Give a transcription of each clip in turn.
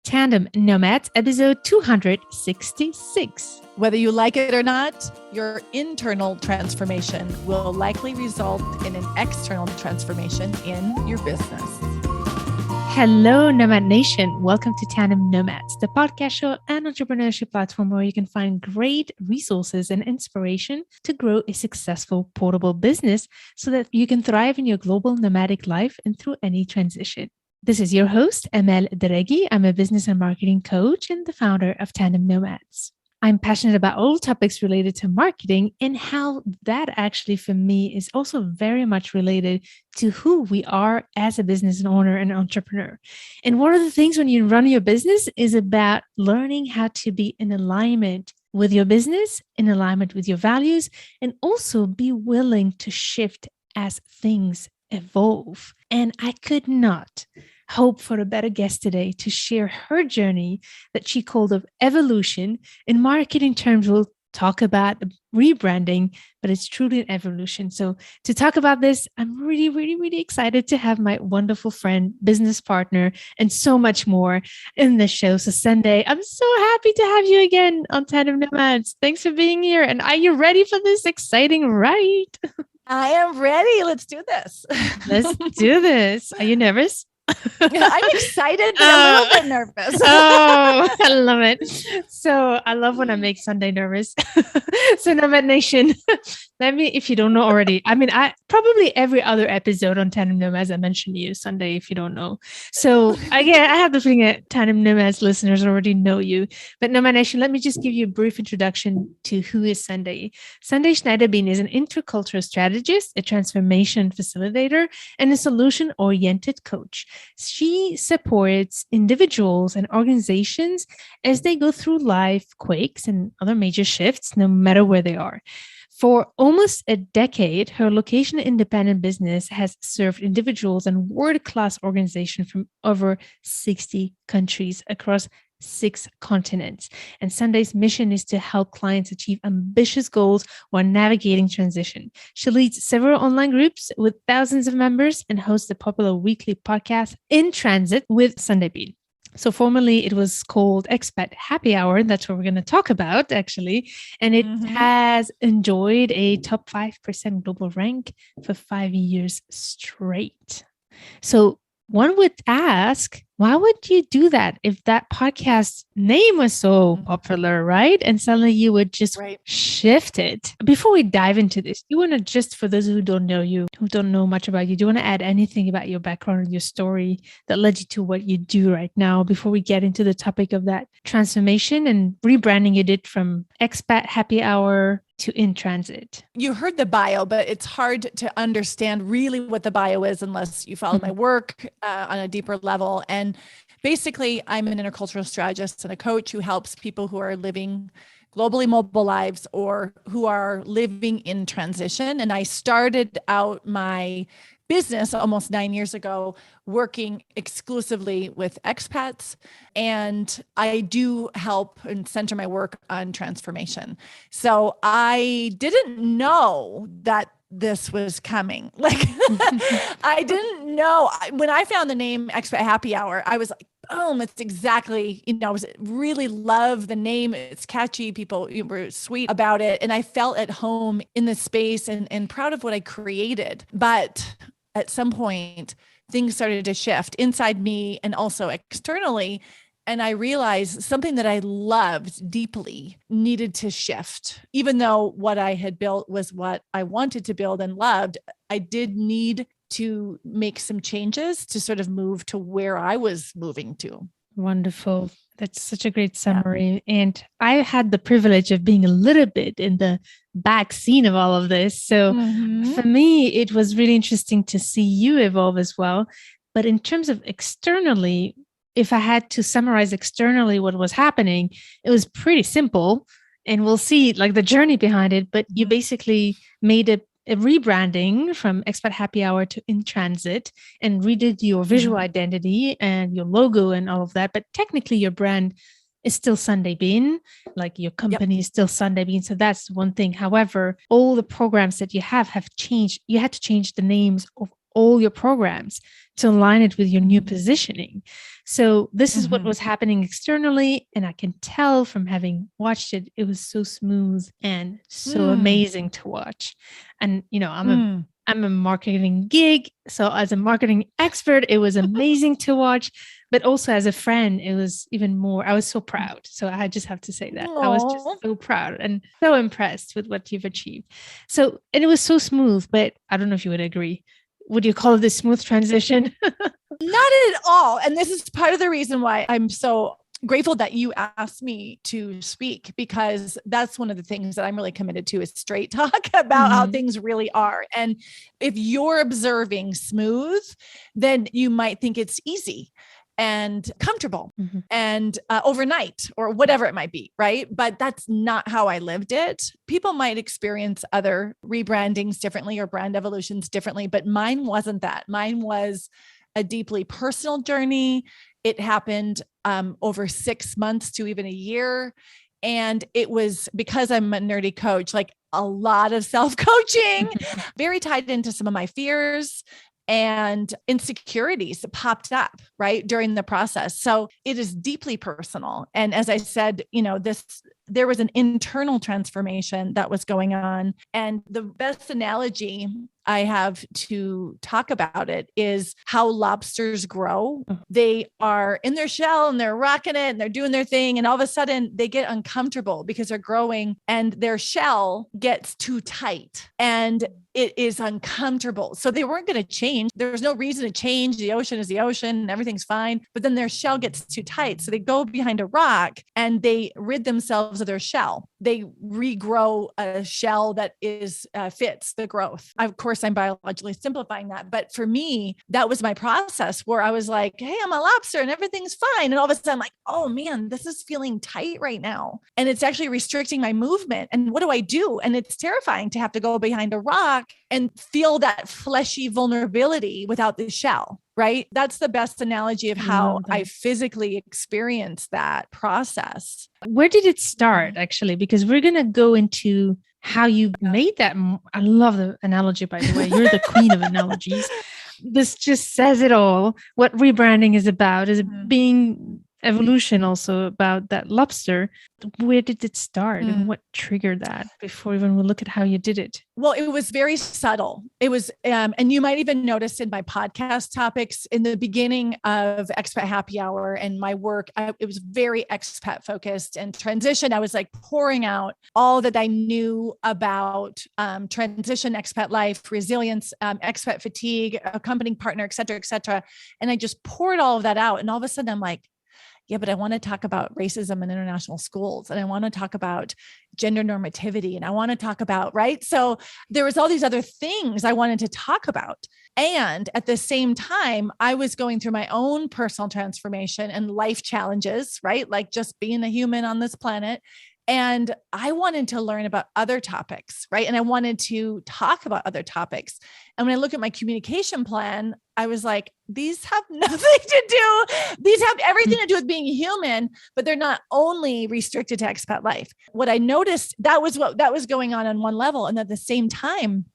Tandem Nomads, episode 266. Whether you like it or not, your internal transformation will likely result in an external transformation in your business. Hello, Nomad Nation. Welcome to Tandem Nomads, the podcast show and entrepreneurship platform where you can find great resources and inspiration to grow a successful portable business so that you can thrive in your global nomadic life and through any transition. This is your host, Emel Deregi. I'm a business and marketing coach and the founder of Tandem Nomads. I'm passionate about all topics related to marketing and how that actually for me is also very much related to who we are as a business owner and entrepreneur. And one of the things when you run your business is about learning how to be in alignment with your business, in alignment with your values, and also be willing to shift as things evolve. And I could not hope for a better guest today to share her journey that she called of evolution. In marketing terms, we'll talk about rebranding, but it's truly an evolution. So to talk about this, I'm really excited to have my wonderful friend, business partner, and so much more in the show. So Sundae, I'm so happy to have you again on Tandem Nomads. Thanks for being here. And are you ready for this exciting ride? I am ready. Let's do this. Let's do this. Are you nervous? I'm excited, but a little bit nervous. I love it. So I love when I make Sundae nervous. So Nomad Nation, let me, if you don't know already, I probably every other episode on Tandem Nomads, I mentioned you, Sundae, if you don't know. So again, I have the feeling that Tandem Nomads listeners already know you. But Nomad Nation, let me just give you a brief introduction to who is Sundae. Sundae Bean is an intercultural strategist, a transformation facilitator, and a solution-oriented coach. She supports individuals and organizations as they go through life quakes and other major shifts, no matter where they are. For almost a decade, her location-independent business has served individuals and world-class organizations from over 60 countries across 6 continents. And Sundae's mission is to help clients achieve ambitious goals while navigating transition. She leads several online groups with thousands of members and hosts the popular weekly podcast In Transit with Sundae Bean. So formerly it was called Expat Happy Hour. That's what we're going to talk about actually. And it has enjoyed a top 5% global rank for 5 years straight. So one would ask, why would you do that if that podcast name was so popular, right? And suddenly you would just shift it. Before we dive into this, you want to just, for those who don't know you, who don't know much about you, do you want to add anything about your background and your story that led you to what you do right now before we get into the topic of that transformation and rebranding you did from Expat Happy Hour to In Transit? You heard the bio, but it's hard to understand really what the bio is unless you follow my work on a deeper level. And basically, I'm an intercultural strategist and a coach who helps people who are living globally mobile lives or who are living in transition. And I started out my business almost 9 years ago, working exclusively with expats. And I do help and center my work on transformation. So I didn't know that this was coming. I didn't know. When I found the name Expat Happy Hour, I was like, boom, it's exactly, I was really love the name. It's catchy. People were sweet about it. And I felt at home in the space and proud of what I created. But at some point, things started to shift inside me and also externally. And I realized something that I loved deeply needed to shift. Even though what I had built was what I wanted to build and loved, I did need to make some changes to sort of move to where I was moving to. Wonderful. That's such a great summary. Yeah. And I had the privilege of being a little bit in the back scene of all of this. So for me, it was really interesting to see you evolve as well. But in terms of externally, if I had to summarize externally what was happening, it was pretty simple. And we'll see like the journey behind it. But you basically made a rebranding from Expat Happy Hour to In Transit and redid your visual identity and your logo and all of that. But technically your brand is still Sundae Bean, like your company is still Sundae Bean. So that's one thing. However, all the programs that you have changed. You had to change the names of all your programs to align it with your new positioning. So this is what was happening externally. And I can tell from having watched it, it was so smooth and so amazing to watch. And, I'm a marketing geek. So as a marketing expert, it was amazing to watch, but also as a friend, it was even more, I was so proud. So I just have to say that. I was just so proud and so impressed with what you've achieved. So, and it was so smooth, but I don't know if you would agree. Would you call it a smooth transition? Not at all. And this is part of the reason why I'm so grateful that you asked me to speak, because that's one of the things that I'm really committed to is straight talk about how things really are. And if you're observing smooth, then you might think it's easy and comfortable and overnight or whatever it might be. Right. But that's not how I lived it. People might experience other rebrandings differently or brand evolutions differently, but mine wasn't that. Mine was a deeply personal journey. It happened over 6 months to even a year. And it was because I'm a nerdy coach, like a lot of self-coaching, very tied into some of my fears and insecurities that popped up right during the process. So it is deeply personal. And as I said, there was an internal transformation that was going on. And the best analogy I have to talk about it is how lobsters grow. They are in their shell and they're rocking it and they're doing their thing. And all of a sudden they get uncomfortable because they're growing and their shell gets too tight and it is uncomfortable. So they weren't going to change. There was no reason to change. The ocean is the ocean and everything's fine. But then their shell gets too tight. So they go behind a rock and they rid themselves of their shell. They regrow a shell that is fits the growth. Of course, I'm biologically simplifying that. But for me, that was my process where I was like, hey, I'm a lobster and everything's fine. And all of a sudden I'm like, oh man, this is feeling tight right now. And it's actually restricting my movement. And what do I do? And it's terrifying to have to go behind a rock and feel that fleshy vulnerability without the shell, right? That's the best analogy of how I physically experienced that process. Where did it start actually? Because we're going to go into how you made that. I love the analogy, by the way. You're the queen of analogies. This just says it all. What rebranding is about is being evolution, also about that lobster. Where did it start and what triggered that before even we look at how you did it? Well, it was very subtle. It was, and you might even notice in my podcast topics in the beginning of Expat Happy Hour and my work, it was very expat focused and transition. I was like pouring out all that I knew about transition, expat life, resilience, expat fatigue, accompanying partner, et cetera, et cetera. And I just poured all of that out. And all of a sudden I'm like, yeah, but I want to talk about racism in international schools. And I want to talk about gender normativity. And I want to talk about, right? So there was all these other things I wanted to talk about. And at the same time, I was going through my own personal transformation and life challenges, right? Like just being a human on this planet. And I wanted to learn about other topics, right? And I wanted to talk about other topics. And when I look at my communication plan, I was like, these have nothing to do. These have everything to do with being human, but they're not only restricted to expat life. What I noticed, that was going on one level. And at the same time,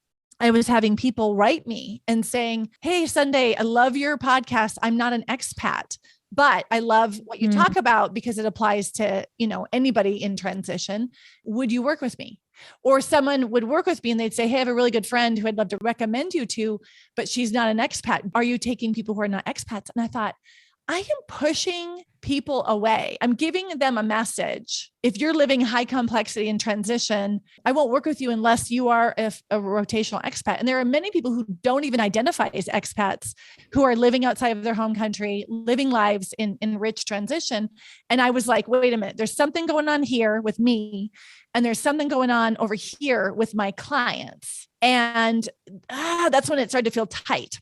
I was having people write me and saying, hey, Sundae, I love your podcast. I'm not an expat, but I love what you talk about because it applies to, anybody in transition. Would you work with me? Or someone would work with me and they'd say, hey, I have a really good friend who I'd love to recommend you to, but she's not an expat. Are you taking people who are not expats? And I thought, I am pushing people away. I'm giving them a message. If you're living high complexity and transition, I won't work with you unless you are a rotational expat. And there are many people who don't even identify as expats who are living outside of their home country, living lives in rich transition. And I was like, wait a minute, there's something going on here with me. And there's something going on over here with my clients. And that's when it started to feel tight.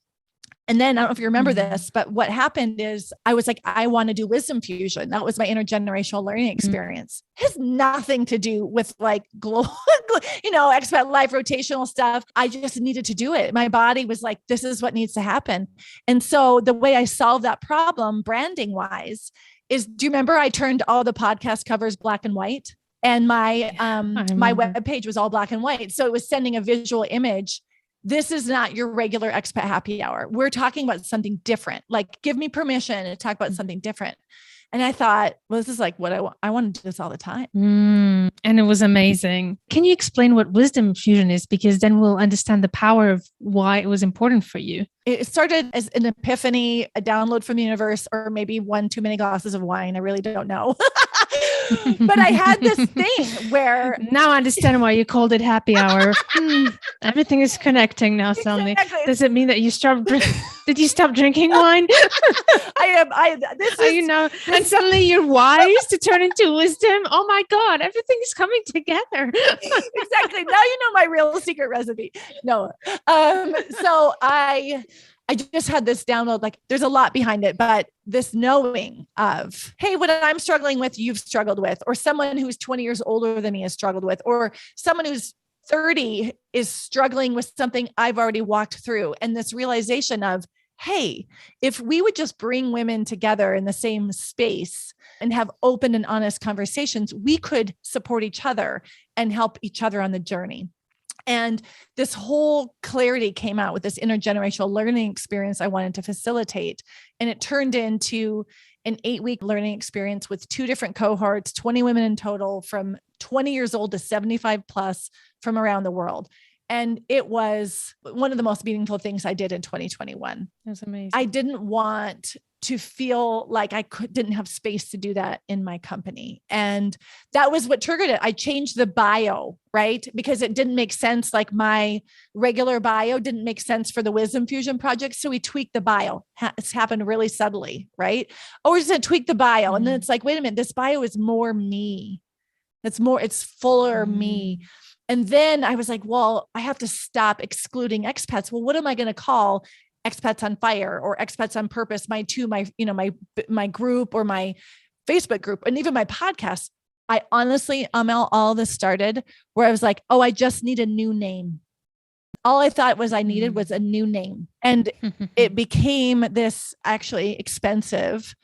And then I don't know if you remember this, but what happened is I was like, I want to do wisdom fusion. That was my intergenerational learning experience. It has nothing to do with like global, expat life, rotational stuff. I just needed to do it. My body was like, this is what needs to happen. And so the way I solved that problem branding wise is, do you remember I turned all the podcast covers black and white? And my webpage was all black and white. So it was sending a visual image this is not your regular expat happy hour. We're talking about something different. Like, give me permission to talk about something different. And I thought, well, this is like what I want to do this all the time. And it was amazing. Can you explain what wisdom infusion is? Because then we'll understand the power of why it was important for you. It started as an epiphany, a download from the universe, or maybe one too many glasses of wine. I really don't know. But I had this thing where now I understand why you called it happy hour. Everything is connecting now. Suddenly, does it mean that you stopped? Did you stop drinking wine? And suddenly you're wise to turn into wisdom. Oh my God, everything is coming together. Exactly. Now you know my real secret recipe. No. So I just had this download, like there's a lot behind it, but this knowing of, hey, what I'm struggling with, you've struggled with, or someone who's 20 years older than me has struggled with, or someone who's 30 is struggling with something I've already walked through. And this realization of, hey, if we would just bring women together in the same space and have open and honest conversations, we could support each other and help each other on the journey. And this whole clarity came out with this intergenerational learning experience I wanted to facilitate. And it turned into an 8-week learning experience with 2 different cohorts, 20 women in total, from 20 years old to 75 plus from around the world. And it was one of the most meaningful things I did in 2021. That's amazing. I didn't want to feel like I didn't have space to do that in my company. And that was what triggered it. I changed the bio, right? Because it didn't make sense. Like my regular bio didn't make sense for the Wisdom Fusion project. So we tweaked the bio. It's happened really subtly, right? Oh, we're just going to tweak the bio. And then it's like, wait a minute, this bio is more me. It's fuller me. And then I was like, well, I have to stop excluding expats. Well, what am I going to call Expats on Fire or Expats on Purpose? My group or my Facebook group and even my podcast. I honestly, all this started where I was like, oh, I just need a new name. All I thought I needed was a new name. And it became this actually expensive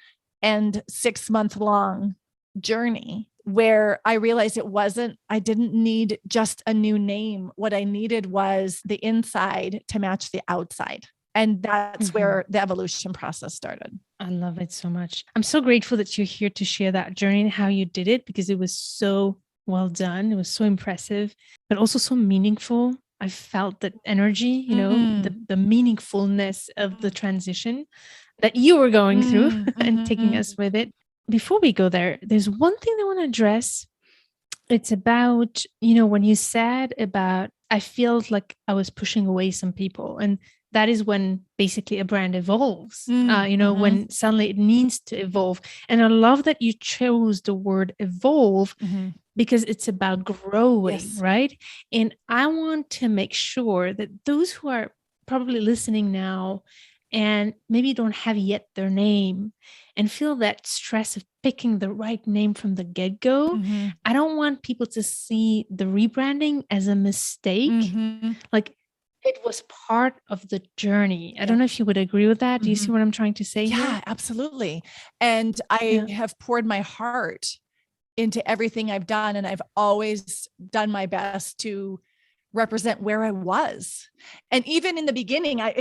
and 6-month long journey where I realized I didn't need just a new name. What I needed was the inside to match the outside. And that's where the evolution process started. I love it so much. I'm so grateful that you're here to share that journey and how you did it, because it was so well done. It was so impressive, but also so meaningful. I felt that energy, the meaningfulness of the transition that you were going through and taking us with it. Before we go there, there's one thing I want to address. It's about, when you said about, I felt like I was pushing away some people, and that is when basically a brand evolves, when suddenly it needs to evolve. And I love that you chose the word evolve because it's about growing, right? And I want to make sure that those who are probably listening now and maybe don't have yet their name and feel that stress of picking the right name from the get-go. I don't want people to see the rebranding as a mistake. Like, it was part of the journey. I don't know if you would agree with that. Do you see what I'm trying to say here? Yeah, absolutely. And I have poured my heart into everything I've done. And I've always done my best to represent where I was. And even in the beginning, I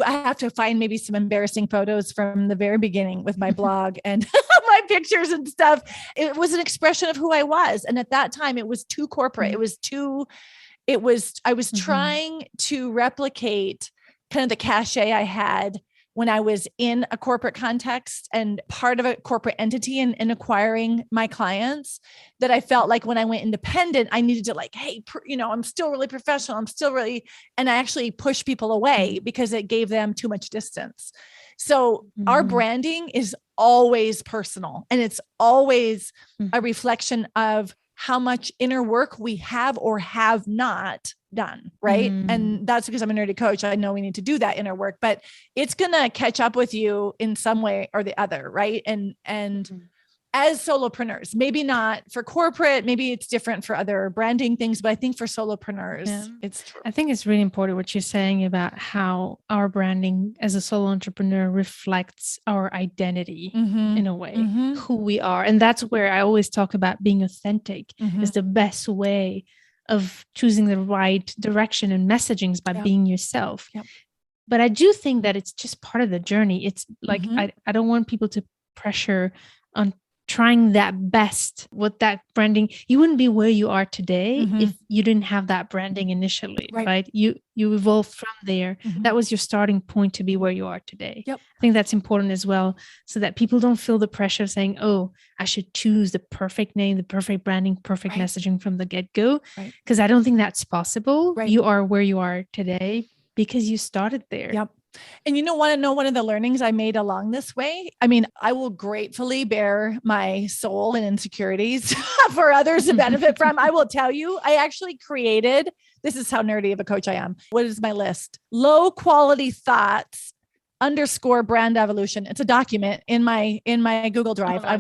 have to find maybe some embarrassing photos from the very beginning with my blog and my pictures and stuff. It was an expression of who I was. And at that time, it was too corporate. I was trying to replicate kind of the cachet I had when I was in a corporate context and part of a corporate entity and acquiring my clients, that I felt like when I went independent, I needed to hey, I'm still really professional. And I actually pushed people away because it gave them too much distance. So our branding is always personal, and it's always a reflection of how much inner work we have or have not done. Right. And that's because I'm a nerdy coach. I know we need to do that inner work, but it's going to catch up with you in some way or the other. Right. And as solopreneurs, maybe not for corporate, maybe it's different for other branding things, but I think for solopreneurs, it's true. I think it's really important what you're saying about how our branding as a solo entrepreneur reflects our identity in a way, who we are. And that's where I always talk about being authentic is the best way of choosing the right direction and messagings by being yourself. Yep. But I do think that it's just part of the journey. It's like, I don't want people to pressure on trying that best with that branding. You wouldn't be where you are today if you didn't have that branding initially, right? You evolved from there. That was your starting point to be where you are today. Yep. I think that's important as well, so that people don't feel the pressure of saying, oh, I should choose the perfect name, the perfect branding, perfect messaging from the get-go. Because I don't think that's possible. You are where you are today because you started there. Yep. And want to know one of the learnings I made along this way? I mean, I will gratefully bear my soul and insecurities for others to benefit from. I will tell you, I actually created, this is how nerdy of a coach I am. What is my list? Low quality thoughts _ brand evolution. It's a document in my Google Drive. I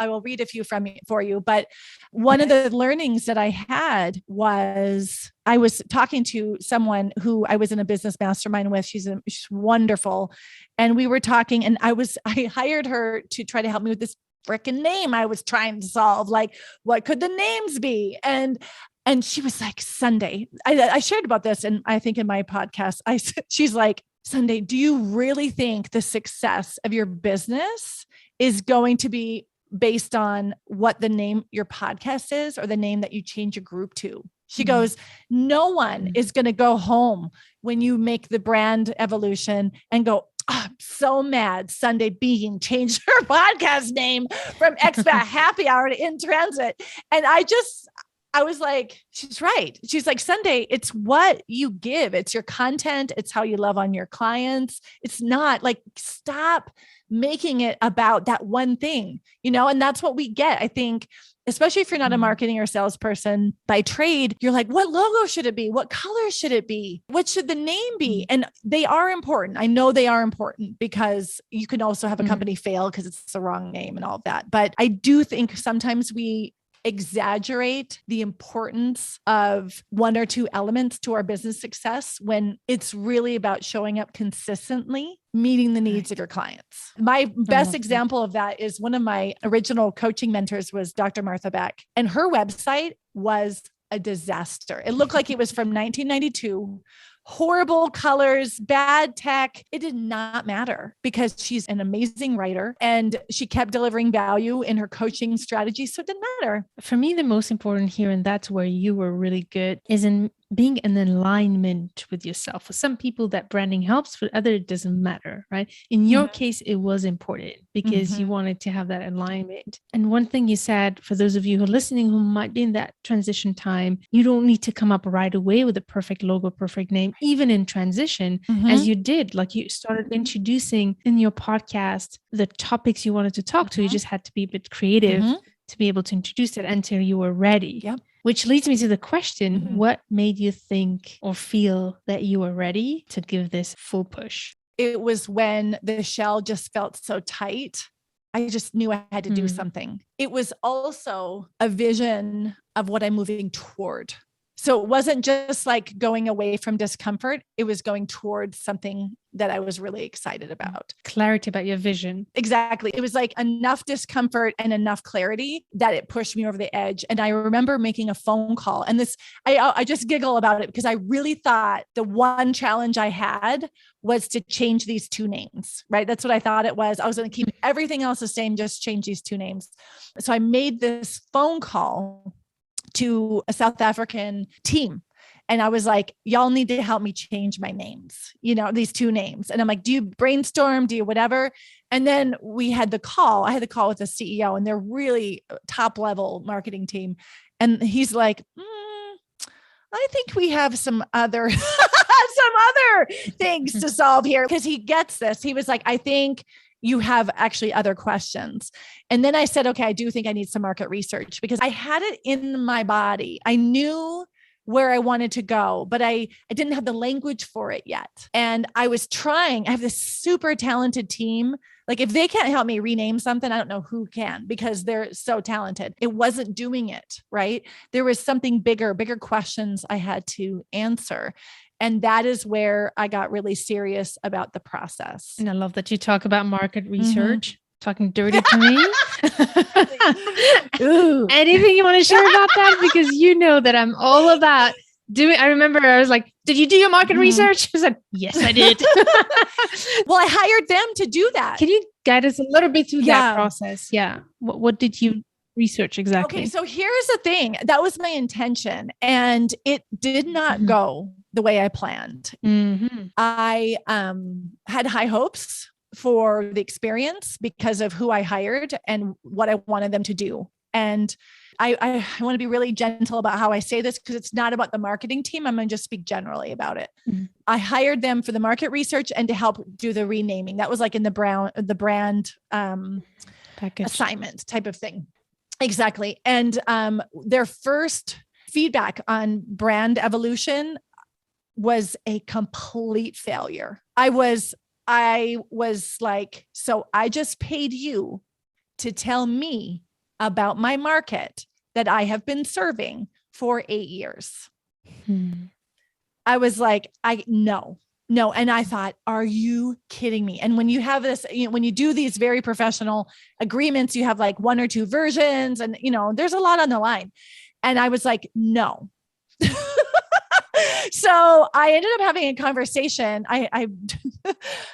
will read a few for you. But one of the learnings that I had was I was talking to someone who I was in a business mastermind with. She's wonderful. And we were talking, and I hired her to try to help me with this freaking name I was trying to solve. Like, what could the names be? And she was like, Sundae. I shared about this, and I think in my podcast, she's like, Sundae, do you really think the success of your business is going to be based on what the name your podcast is or the name that you change your group to? She goes, no one is going to go home when you make the brand evolution and go, oh, I'm so mad Sundae Bean changed her podcast name from Expat Happy Hour to In Transit. And I was like, she's right. She's like, Sundae, it's what you give. It's your content. It's how you love on your clients. It's not like, stop making it about that one thing, and that's what we get. I think, especially if you're not a marketing or salesperson by trade, you're like, what logo should it be? What color should it be? What should the name be? And they are important. I know they are important because you can also have a company fail because it's the wrong name and all of that. But I do think sometimes we exaggerate the importance of one or two elements to our business success when it's really about showing up consistently, meeting the needs of your clients. My best example of that is one of my original coaching mentors was Dr. Martha Beck, and her website was a disaster. It looked like it was from 1992. Horrible colors, bad tech. It did not matter because she's an amazing writer and she kept delivering value in her coaching strategy. So it didn't matter. For me, the most important here, and that's where you were really good, is in being in alignment with yourself. For some people, that branding helps. For others, it doesn't matter, right? In your case, it was important because you wanted to have that alignment. And one thing you said, for those of you who are listening who might be in that transition time, you don't need to come up right away with a perfect logo, perfect name, even in transition, as you did. Like, you started introducing in your podcast the topics you wanted to talk to. You just had to be a bit creative to be able to introduce it until you were ready. Yep. Which leads me to the question, what made you think or feel that you were ready to give this full push? It was when the shell just felt so tight. I just knew I had to do something. It was also a vision of what I'm moving toward. So it wasn't just like going away from discomfort. It was going towards something that I was really excited about. Clarity about your vision. Exactly. It was like enough discomfort and enough clarity that it pushed me over the edge. And I remember making a phone call, and I just giggle about it because I really thought the one challenge I had was to change these two names, right? That's what I thought it was. I was going to keep everything else the same, just change these two names. So I made this phone call to a South African team. And I was like, y'all need to help me change my names, these two names. And I'm like, do you brainstorm? Do you whatever? And then we had the call. I had the call with the CEO, and they're really top level marketing team. And he's like, I think we have some other, things to solve here. Cause he gets this. He was like, I think you have actually other questions. And then I said, okay, I do think I need some market research because I had it in my body. I knew where I wanted to go, but I didn't have the language for it yet. And I was trying. I have this super talented team. Like, if they can't help me rename something, I don't know who can, because they're so talented. It wasn't doing it, right? There was something bigger questions I had to answer. And that is where I got really serious about the process. And I love that you talk about market research, talking dirty to me. Ooh. Anything you want to share about that? Because you know that I'm all about doing. I remember I was like, did you do your market research? I said, yes, I did. Well, I hired them to do that. Can you guide us a little bit through that process? Yeah. What did you research exactly? Okay, so here's the thing. That was my intention, and it did not go the way I planned. I had high hopes for the experience because of who I hired and what I wanted them to do. And I want to be really gentle about how I say this because it's not about the marketing team. I'm going to just speak generally about it. I hired them for the market research and to help do the renaming. That was like in the brand package assignment type of thing. Exactly. And their first feedback on brand evolution was a complete failure. I was like, so I just paid you to tell me about my market that I have been serving for 8 years. I was like, no. And I thought, are you kidding me? And when you have this, when you do these very professional agreements, you have like 1 or 2 versions and, there's a lot on the line. And I was like, no. So I ended up having a conversation. I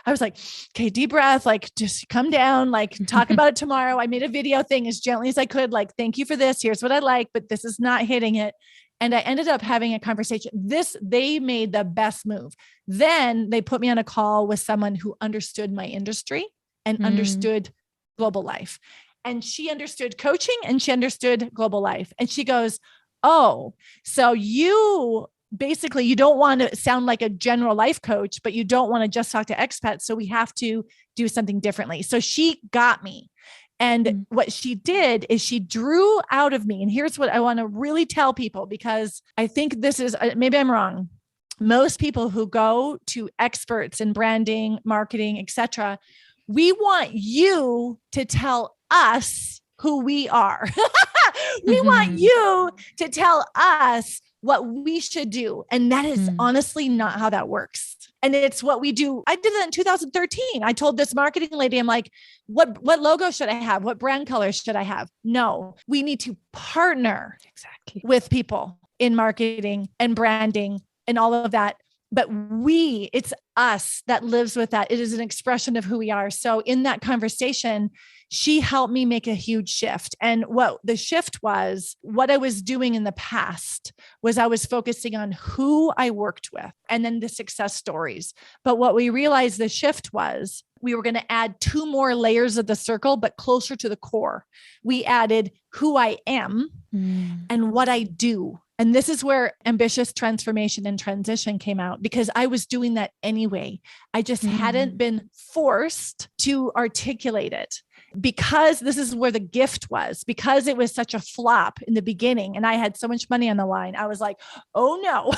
was like, okay, deep breath, like just come down, like talk about it tomorrow. I made a video thing as gently as I could. Like, thank you for this. Here's what I like, but this is not hitting it. And I ended up having a conversation. They made the best move. Then they put me on a call with someone who understood my industry and understood global life. And she understood coaching and she understood global life. And she goes, oh, so you don't want to sound like a general life coach, but you don't want to just talk to expats. So we have to do something differently. So she got me. And what she did is she drew out of me. And here's what I want to really tell people, because I think this is, maybe I'm wrong. Most people who go to experts in branding, marketing, etc., we want you to tell us who we are. We want you to tell us what we should do. And that is honestly not how that works. And it's what we do. I did that in 2013. I told this marketing lady, I'm like, what logo should I have? What brand colors should I have? No, we need to partner with people in marketing and branding and all of that. But it's us that lives with that. It is an expression of who we are. So in that conversation, she helped me make a huge shift. And what the shift was, what I was doing in the past was I was focusing on who I worked with and then the success stories. But what we realized the shift was we were going to add 2 more layers of the circle, but closer to the core. We added who I am and what I do. And this is where ambitious transformation and transition came out, because I was doing that anyway. I just hadn't been forced to articulate it, because this is where the gift was, because it was such a flop in the beginning and I had so much money on the line. I was like, oh no,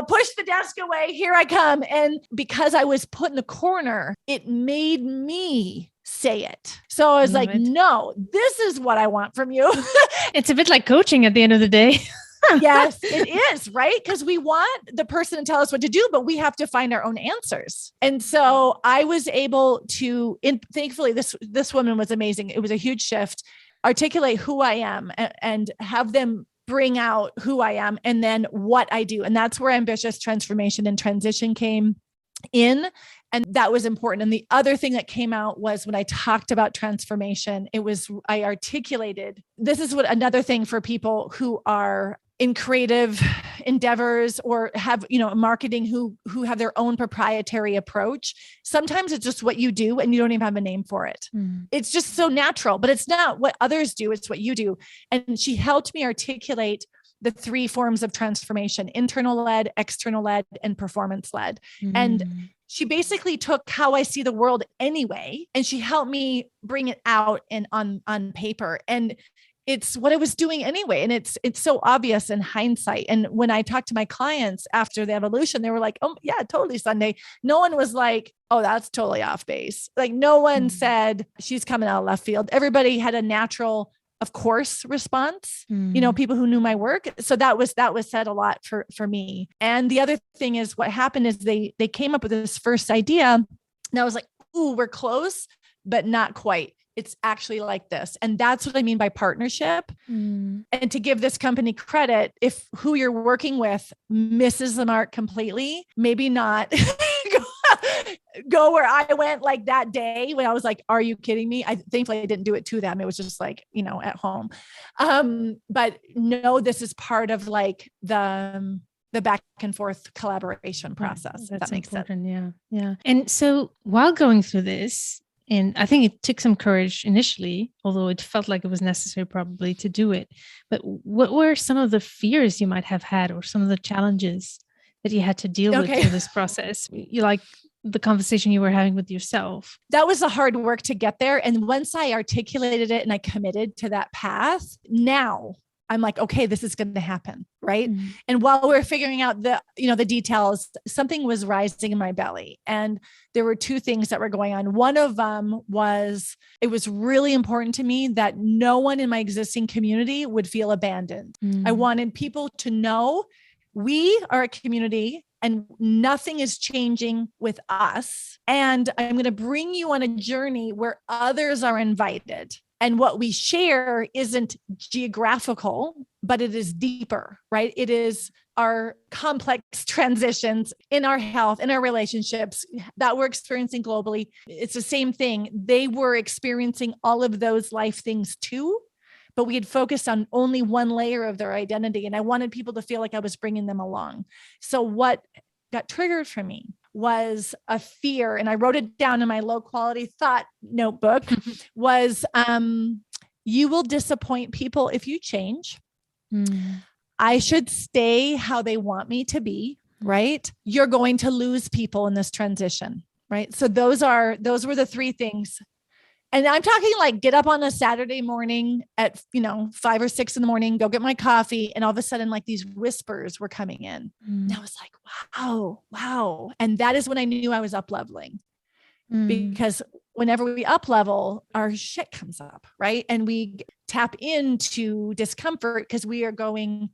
push the desk away. Here I come. And because I was put in the corner, it made me say it. So I was like, no, this is what I want from you. It's a bit like coaching at the end of the day. Yes, it is, right? Because we want the person to tell us what to do, but we have to find our own answers. And so I was able to, thankfully, this woman was amazing. It was a huge shift, articulate who I am and have them bring out who I am and then what I do. And that's where ambitious transformation and transition came in. And that was important. And the other thing that came out was when I talked about transformation, I articulated, this is what another thing for people who are in creative endeavors or have, marketing who have their own proprietary approach. Sometimes it's just what you do and you don't even have a name for it. It's just so natural, but it's not what others do. It's what you do. And she helped me articulate the 3 forms of transformation: internal led, external led, and performance led. And she basically took how I see the world anyway, and she helped me bring it out and on paper. And it's what I was doing anyway. And it's so obvious in hindsight. And when I talked to my clients after the evolution, they were like, oh yeah, totally, Sundae. No one was like, oh, that's totally off base. Like no one said she's coming out of left field. Everybody had a natural, of course, response, people who knew my work. So that was said a lot for me. And the other thing is what happened is they came up with this first idea and I was like, ooh, we're close, but not quite. it's actually like this. And that's what I mean by partnership. And to give this company credit, if who you're working with misses the mark completely, maybe not go where I went like that day when I was like, are you kidding me? Thankfully I didn't do it to them. It was just like, at home. But no, this is part of like the back and forth collaboration process. If that makes sense. Yeah. Yeah. And so while going through this, and I think it took some courage initially, although it felt like it was necessary probably to do it. But what were some of the fears you might have had, or some of the challenges that you had to deal with through this process? You like the conversation you were having with yourself. That was the hard work to get there. And once I articulated it and I committed to that path, now I'm like, okay, this is going to happen. Right. And while we're figuring out the details, something was rising in my belly. And there were two things that were going on. One of them was, it was really important to me that no one in my existing community would feel abandoned. I wanted people to know we are a community and nothing is changing with us. And I'm going to bring you on a journey where others are invited. And what we share isn't geographical, but it is deeper, right? It is our complex transitions in our health, in our relationships that we're experiencing globally. It's the same thing. They were experiencing all of those life things too, but we had focused on only one layer of their identity. And I wanted people to feel like I was bringing them along. So what got triggered for me was a fear, and I wrote it down in my low quality thought notebook, was you will disappoint people if you change. I should stay how they want me to be, right? You're going to lose people in this transition, right? So those were the three things. And I'm talking like get up on a Saturday morning at, 5 or 6 in the morning, go get my coffee. And all of a sudden, like these whispers were coming in. And I was like, wow. And that is when I knew I was up leveling, because whenever we up level, our shit comes up, right? And we tap into discomfort because we are going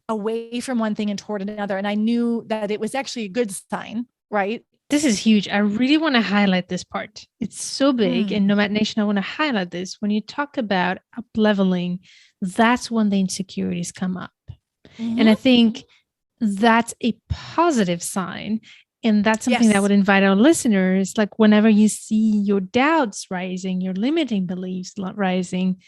away from one thing and toward another. And I knew that it was actually a good sign, right? This is huge. I really want to highlight this part. It's so big. And Nomad Nation, I want to highlight this. When you talk about up leveling, that's when the insecurities come up. And I think that's a positive sign. And that's something that I would invite our listeners, like whenever you see your doubts rising, your limiting beliefs rising,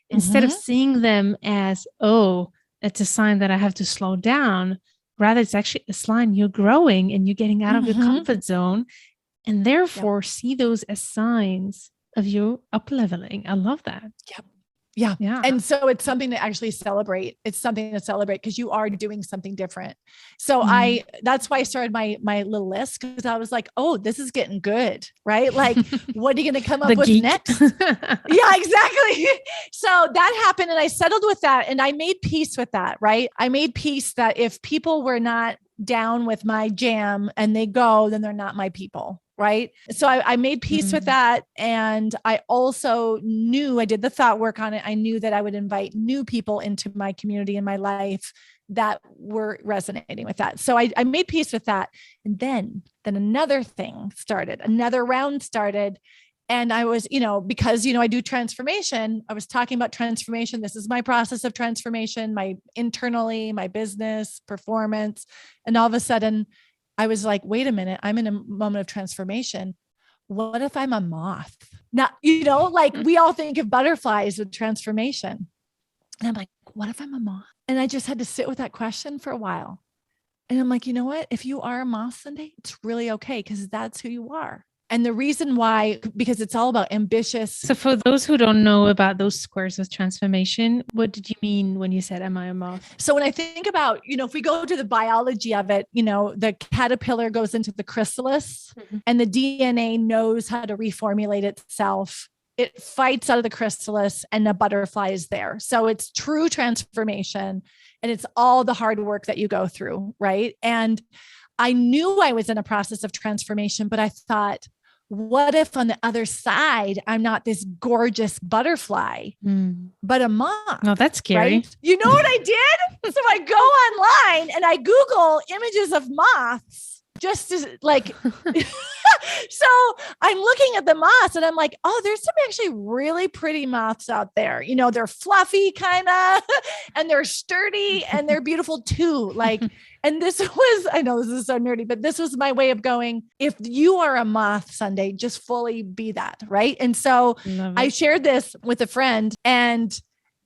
instead of seeing them as, oh, it's a sign that I have to slow down. Rather, it's actually a sign you're growing and you're getting out of your comfort zone, and therefore see those as signs of you up leveling. I love that. Yeah. And so it's something to actually celebrate. It's something to celebrate because you are doing something different. So that's why I started my little list, because I was like, oh, this is getting good, right? Like, what are you going to come up with next? Yeah, exactly. So that happened and I settled with that and I made peace with that, right? I made peace that if people were not down with my jam and they go, then they're not my people. Right. So I made peace with that. And I also knew, I did the thought work on it. I knew that I would invite new people into my community in my life that were resonating with that. So I made peace with that. And then another thing started, another round started. And I was, because, I do transformation. I was talking about transformation. This is my process of transformation, my internally, my business performance. And all of a sudden, I was like, wait a minute, I'm in a moment of transformation. What if I'm a moth? Not, like we all think of butterflies with transformation. And I'm like, what if I'm a moth? And I just had to sit with that question for a while. And I'm like, you know what? If you are a moth Sundae, it's really okay because that's who you are. And the reason why, because it's all about ambitious. So for those who don't know about those squares of transformation, what did you mean when you said, am I a moth? So when I think about, if we go to the biology of it, the caterpillar goes into the chrysalis and the DNA knows how to reformulate itself. It fights out of the chrysalis and the butterfly is there. So it's true transformation and it's all the hard work that you go through, right? And I knew I was in a process of transformation, but I thought, what if on the other side, I'm not this gorgeous butterfly, but a moth? No, that's scary. Right? You know what I did? So I go online and I Google images of moths just to like, So I'm looking at the moths and I'm like, oh, there's some actually really pretty moths out there. They're fluffy kind of, and they're sturdy and they're beautiful too. Like, and this was, I know this is so nerdy, but this was my way of going, if you are a moth, Sundae, just fully be that. Right. And so I shared this with a friend, and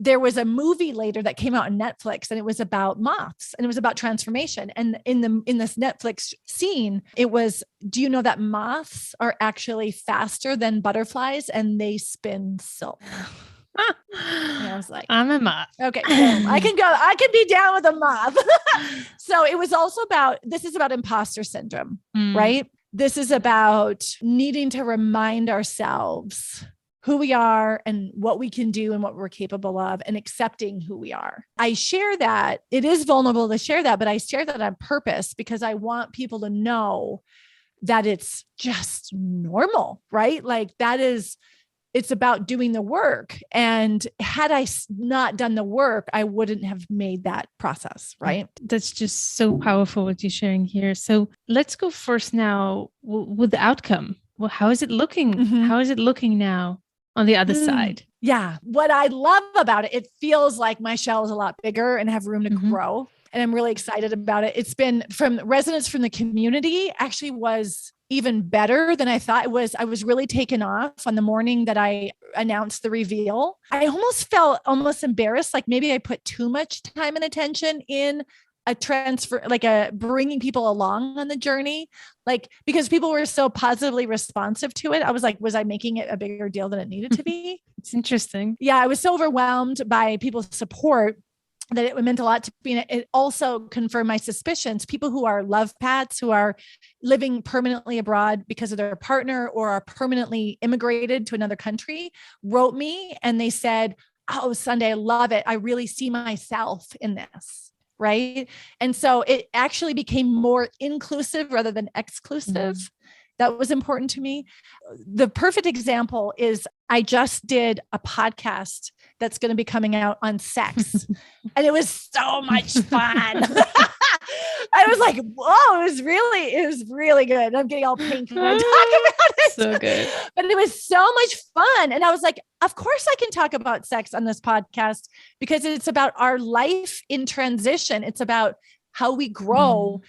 there was a movie later that came out on Netflix, and it was about moths and it was about transformation. And in this Netflix scene, it was, do you know that moths are actually faster than butterflies and they spin silk? And I was like, I'm a moth. Okay, so I can be down with a moth. So it was also this is about imposter syndrome, right? This is about needing to remind ourselves who we are and what we can do and what we're capable of, and accepting who we are. I share that. It is vulnerable to share that, but I share that on purpose because I want people to know that it's just normal, right? Like it's about doing the work. And had I not done the work, I wouldn't have made that process, right? That's just so powerful what you're sharing here. So let's go first now with the outcome. Well, how is it looking? Mm-hmm. How is it looking now on the other side? Yeah. What I love about it, it feels like my shell is a lot bigger and have room to grow. And I'm really excited about it. It's been from resonance from the community actually was even better than I thought it was. I was really taken off on the morning that I announced the reveal. I almost felt embarrassed. Like maybe I put too much time and attention in a transfer, like bringing people along on the journey, like, because people were so positively responsive to it. I was like, was I making it a bigger deal than it needed to be? It's interesting. Yeah. I was so overwhelmed by people's support that it meant a lot to me. It also confirmed my suspicions. People who are love pats, who are living permanently abroad because of their partner or are permanently immigrated to another country, wrote me and they said, oh, Sundae, I love it. I really see myself in this. Right. And so it actually became more inclusive rather than exclusive. That was important to me. The perfect example is I just did a podcast that's going to be coming out on sex. And it was so much fun. I was like, whoa, it was really good. I'm getting all pink when I talk about it. So good. But it was so much fun. And I was like, of course I can talk about sex on this podcast because it's about our life in transition. It's about how we grow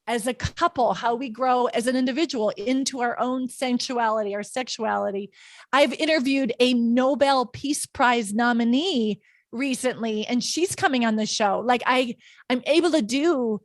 as a couple, how we grow as an individual into our own sensuality, our sexuality. I've interviewed a Nobel Peace Prize nominee recently, and she's coming on the show. Like I'm able to do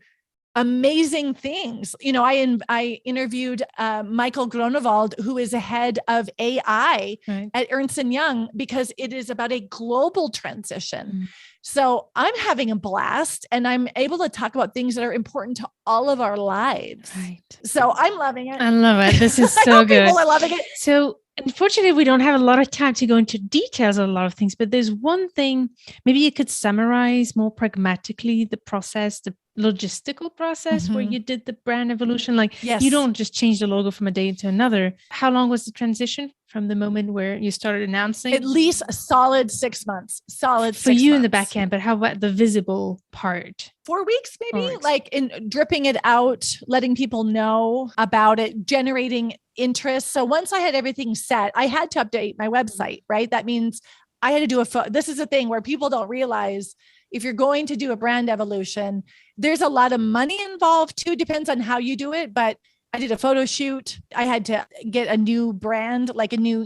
amazing things. I interviewed Michael Gronewald, who is a head of AI at Ernst & Young, because it is about a global transition. So I'm having a blast and I'm able to talk about things that are important to all of our lives. Right. So I'm loving it. I love it. This is so good. People are loving it. So unfortunately, we don't have a lot of time to go into details of a lot of things, but there's one thing, maybe you could summarize more pragmatically the process, the logistical process where you did the brand evolution. Like you don't just change the logo from a day to another. How long was the transition from the moment where you started announcing? At least a solid 6 months. For you in the back end, but how about the visible part? 4 weeks, maybe, like in dripping it out, letting people know about it, generating interest. So once I had everything set, I had to update my website, right? That means I had to do this is a thing where people don't realize if you're going to do a brand evolution, there's a lot of money involved too. Depends on how you do it, but I did a photo shoot. I had to get a new brand, like a new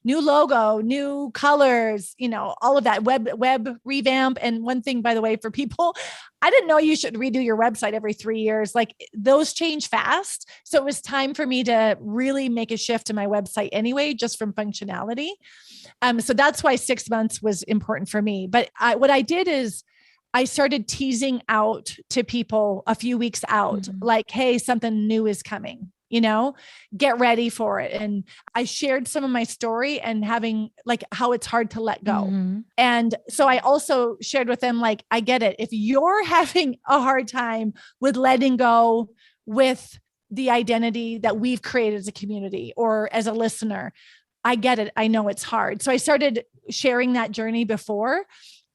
logo, new colors, all of that web revamp. And one thing, by the way, for people, I didn't know you should redo your website every 3 years. Like those change fast. So it was time for me to really make a shift in my website anyway, just from functionality. So that's why 6 months was important for me. But what I did is I started teasing out to people a few weeks out, like, hey, something new is coming, get ready for it. And I shared some of my story and having like how it's hard to let go. And so I also shared with them, like, I get it. If you're having a hard time with letting go with the identity that we've created as a community or as a listener, I get it. I know it's hard. So I started sharing that journey before.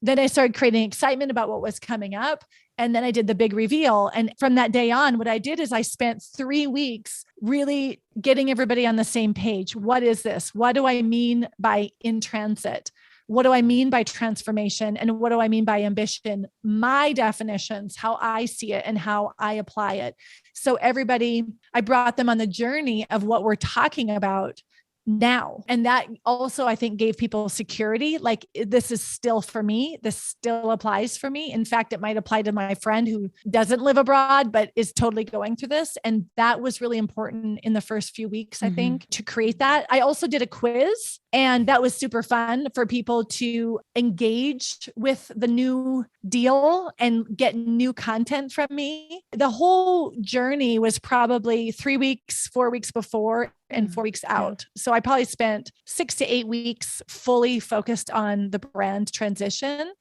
Then I started creating excitement about what was coming up. And then I did the big reveal. And from that day on, what I did is I spent 3 weeks really getting everybody on the same page. What is this? What do I mean by in transit? What do I mean by transformation? And what do I mean by ambition? My definitions, how I see it and how I apply it. So everybody, I brought them on the journey of what we're talking about now. And that also, I think, gave people security. Like, this is still for me. This still applies for me. In fact, it might apply to my friend who doesn't live abroad, but is totally going through this. And that was really important in the first few weeks, I think, to create that. I also did a quiz, and that was super fun for people to engage with the new deal and get new content from me. The whole journey was probably 3 weeks, 4 weeks before and 4 weeks out. So I probably spent 6 to 8 weeks fully focused on the brand transition.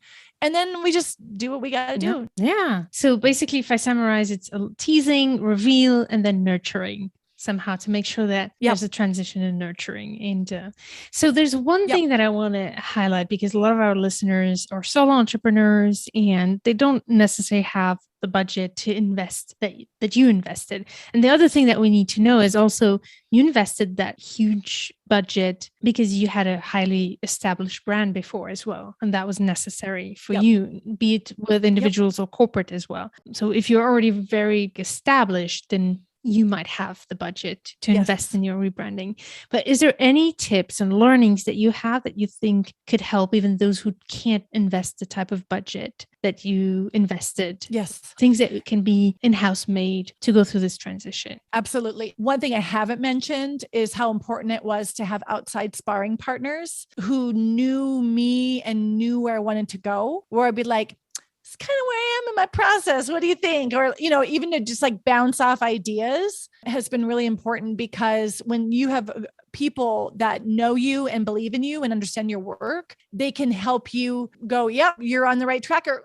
And then we just do what we got to do. Yeah. So basically, if I summarize, it's a teasing, reveal, and then nurturing somehow to make sure that there's a transition in nurturing. And so there's one thing that I want to highlight, because a lot of our listeners are solo entrepreneurs and they don't necessarily have the budget to invest that you invested. And the other thing that we need to know is also you invested that huge budget because you had a highly established brand before as well. And that was necessary for you, be it with individuals or corporate as well. So if you're already very established, then you might have the budget to invest in your rebranding. But is there any tips and learnings that you have that you think could help even those who can't invest the type of budget that you invested? Yes. Things that can be in-house made to go through this transition. Absolutely. One thing I haven't mentioned is how important it was to have outside sparring partners who knew me and knew where I wanted to go, where I'd be like, it's kind of where I am in my process. What do you think? Or, even to just like bounce off ideas has been really important, because when you have people that know you and believe in you and understand your work, they can help you go, yep, you're on the right track, or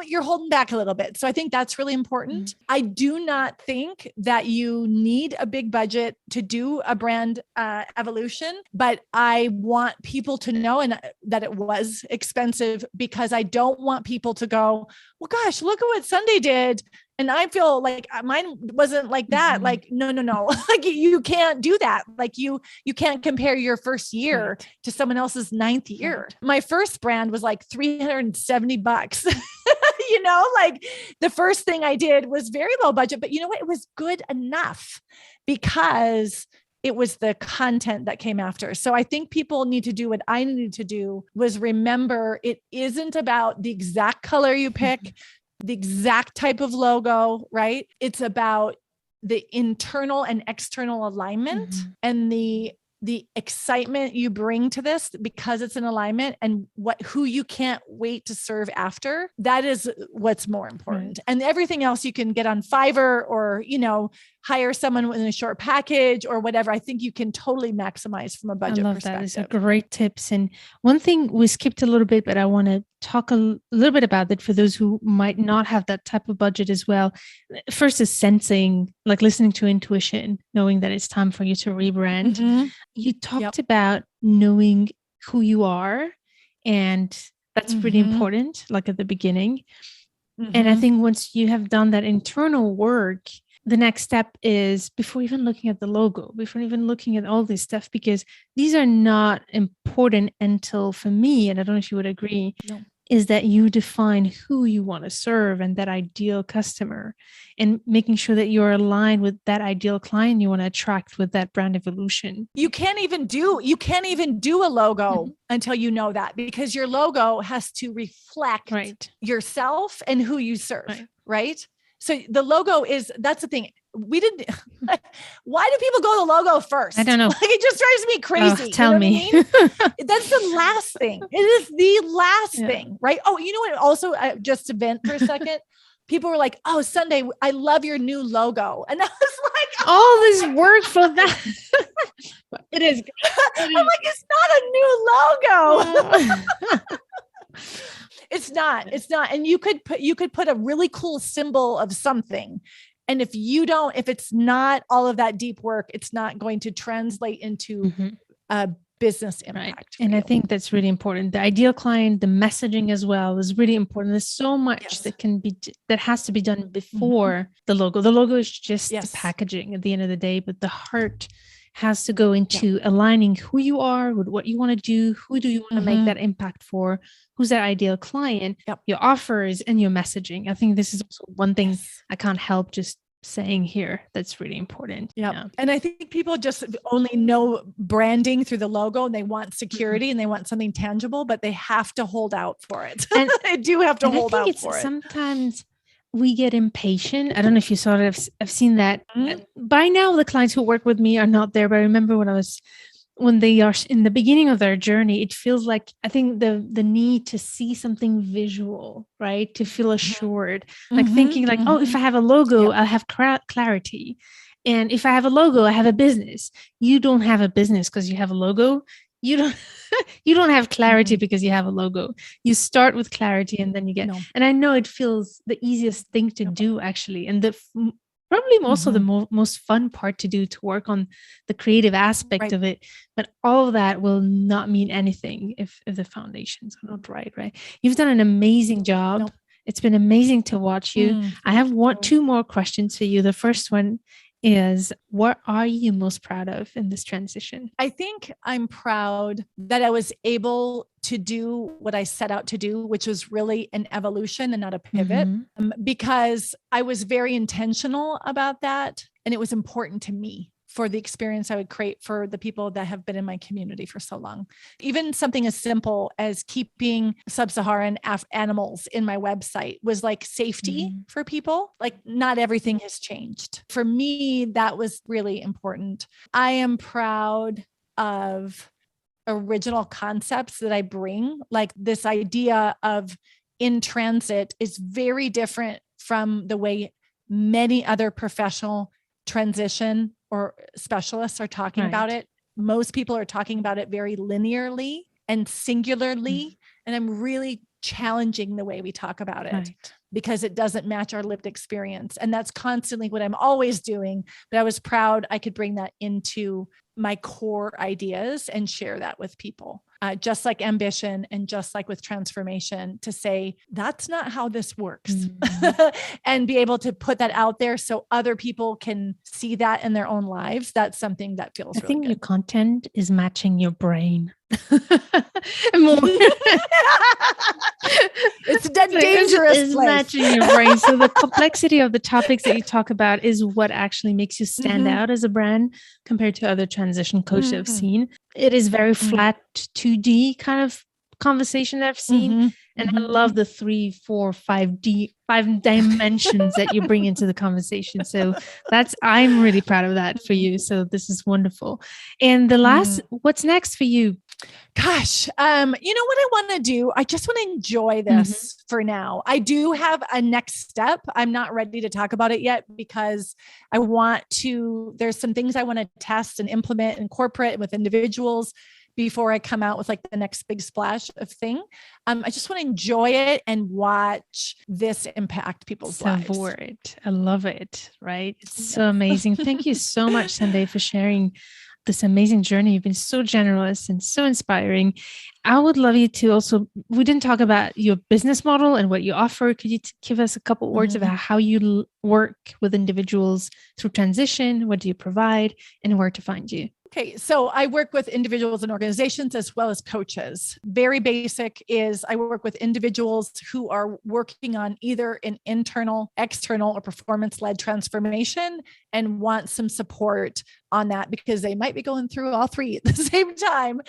you're holding back a little bit. So I think that's really important. I do not think that you need a big budget to do a brand evolution, but I want people to know that it was expensive, because I don't want people to go, well, gosh, look at what Sundae did. And I feel like mine wasn't like that. Like, no. Like, you can't do that. Like you can't compare your first year to someone else's 9th year. My first brand was like $370. Like the first thing I did was very low budget, but you know what? It was good enough because it was the content that came after. So I think people need to do what I needed to do, was remember it isn't about the exact color you pick, the exact type of logo, right? It's about the internal and external alignment and the excitement you bring to this because it's an alignment, and who you can't wait to serve after. That is what's more important. And everything else you can get on Fiverr or, hire someone in a short package or whatever. I think you can totally maximize from a budget perspective. That is a great tips. And one thing we skipped a little bit, but I want to talk a little bit about it for those who might not have that type of budget as well. First is sensing, like listening to intuition, knowing that it's time for you to rebrand. You talked about knowing who you are, and that's pretty important, like at the beginning. And I think once you have done that internal work, the next step is, before even looking at the logo, before even looking at all this stuff, because these are not important until, for me, and I don't know if you would agree, is that you define who you want to serve and that ideal customer, and making sure that you're aligned with that ideal client you want to attract with that brand evolution. You can't even do a logo until you know that, because your logo has to reflect yourself and who you serve, right? So the logo that's the thing. Why do people go to the logo first? I don't know. Like, it just drives me crazy. Tell me. What I mean? That's the last thing. It is the last thing, right? Oh, you know what? Also, just to vent for a second, people were like, "Oh, Sundae, I love your new logo," and I was like, "All this work for that." It is. I'm like, it's not a new logo. It's not. And you could put a really cool symbol of something. And if it's not all of that deep work, it's not going to translate into a business impact. And I think that's really important. The ideal client, the messaging as well is really important. There's so much that has to be done before the logo. The logo is just the packaging at the end of the day, but the heart has to go into aligning who you are with what you want to do. Who do you want to make that impact for? Who's that ideal client? Your offers and your messaging. I think this is also one thing I can't help just saying here that's really important. And I think people just only know branding through the logo, and they want security and they want something tangible, but they have to hold out for it. And they do have to hold out for it. Sometimes we get impatient. I don't know if you saw it. I've seen that. By now, the clients who work with me are not there, but I remember when they are in the beginning of their journey, it feels like, I think the need to see something visual, right? To feel assured, like thinking like, oh, if I have a logo, I'll have clarity. And if I have a logo, I have a business. You don't have a business because you have a logo. You don't have clarity because you have a logo. You start with clarity and then you get, and I know it feels the easiest thing to do actually. And probably also the most fun part to do, to work on the creative aspect of it. But all of that will not mean anything if the foundations are not right? You've done an amazing job. It's been amazing to watch you. I have two more questions for you. The first one is, what are you most proud of in this transition? I think I'm proud that I was able to do what I set out to do, which was really an evolution and not a pivot, because I was very intentional about that. And it was important to me for the experience I would create for the people that have been in my community for so long. Even something as simple as keeping sub-Saharan animals in my website was like safety for people. Like, not everything has changed. For me, that was really important. I am proud of original concepts that I bring. Like, this idea of in transit is very different from the way many other professional transition or specialists are talking about it. Most people are talking about it very linearly and singularly. And I'm really challenging the way we talk about it because it doesn't match our lived experience. And that's constantly what I'm always doing. But I was proud I could bring that into my core ideas and share that with people. Just like ambition and just like with transformation, to say, that's not how this works. And be able to put that out there so other people can see that in their own lives. That's something that feels really good. Your content is matching your brain. It's a dangerous it's place. Matching your brain. So the complexity of the topics that you talk about is what actually makes you stand out as a brand compared to other transition coaches I've seen. It is very flat 2D kind of conversation that I've seen. And I love the 3, 4, 5 dimensions that you bring into the conversation. So I'm really proud of that for you. So this is wonderful. And the last, what's next for you? Gosh, you know what I want to do? I just want to enjoy this for now. I do have a next step. I'm not ready to talk about it yet because there's some things I want to test and implement and incorporate with individuals before I come out with like the next big splash of thing. I just want to enjoy it and watch this impact people's lives. Savor it. I love it. Right. It's so amazing. Thank you so much, Sundae, for sharing this amazing journey. You've been so generous and so inspiring. I would love you to also, we didn't talk about your business model and what you offer. Could you give us a couple words about how you work with individuals through transition? What do you provide and where to find you? Okay, so I work with individuals and organizations as well as coaches. Very basic is I work with individuals who are working on either an internal, external, or performance-led transformation and want some support on that because they might be going through all three at the same time.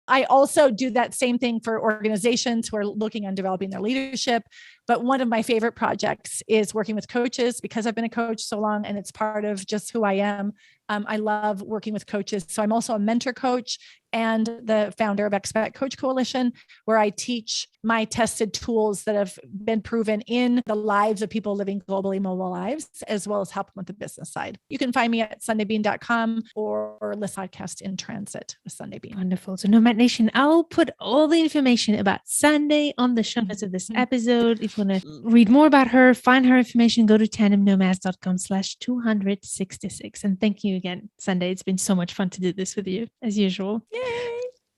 I also do that same thing for organizations who are looking on developing their leadership. But one of my favorite projects is working with coaches because I've been a coach so long and it's part of just who I am. I love working with coaches. So I'm also a mentor coach and the founder of Expat Coach Coalition, where I teach my tested tools that have been proven in the lives of people living globally mobile lives, as well as help them with the business side. You can find me at sundaebean.com or listen podcast In Transit with Sundae Bean. Wonderful. So Nomad Nation, I'll put all the information about Sundae on the show notes of this episode. If you want to read more about her, find her information, go to tandemnomads.com/266. And thank you again, Sundae. It's been so much fun to do this with you as usual. Yay.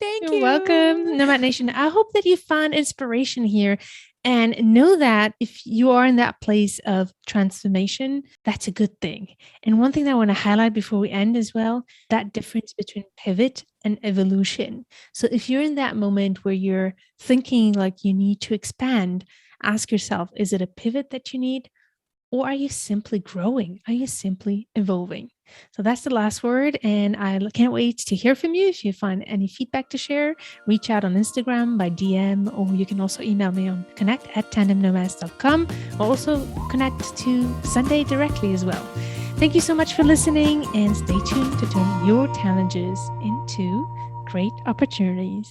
Thank You're you. welcome, Nomad Nation. I hope that you find inspiration here and know that if you are in that place of transformation, that's a good thing. And one thing that I want to highlight before we end as well, that difference between pivot and evolution. So if you're in that moment where you're thinking like you need to expand, ask yourself, is it a pivot that you need? Or are you simply growing? Are you simply evolving? So that's the last word. And I can't wait to hear from you. If you find any feedback to share, reach out on Instagram by DM, or you can also email me on connect@tandemnomads.com, or also connect to Sundae directly as well. Thank you so much for listening, and stay tuned to turn your challenges into great opportunities.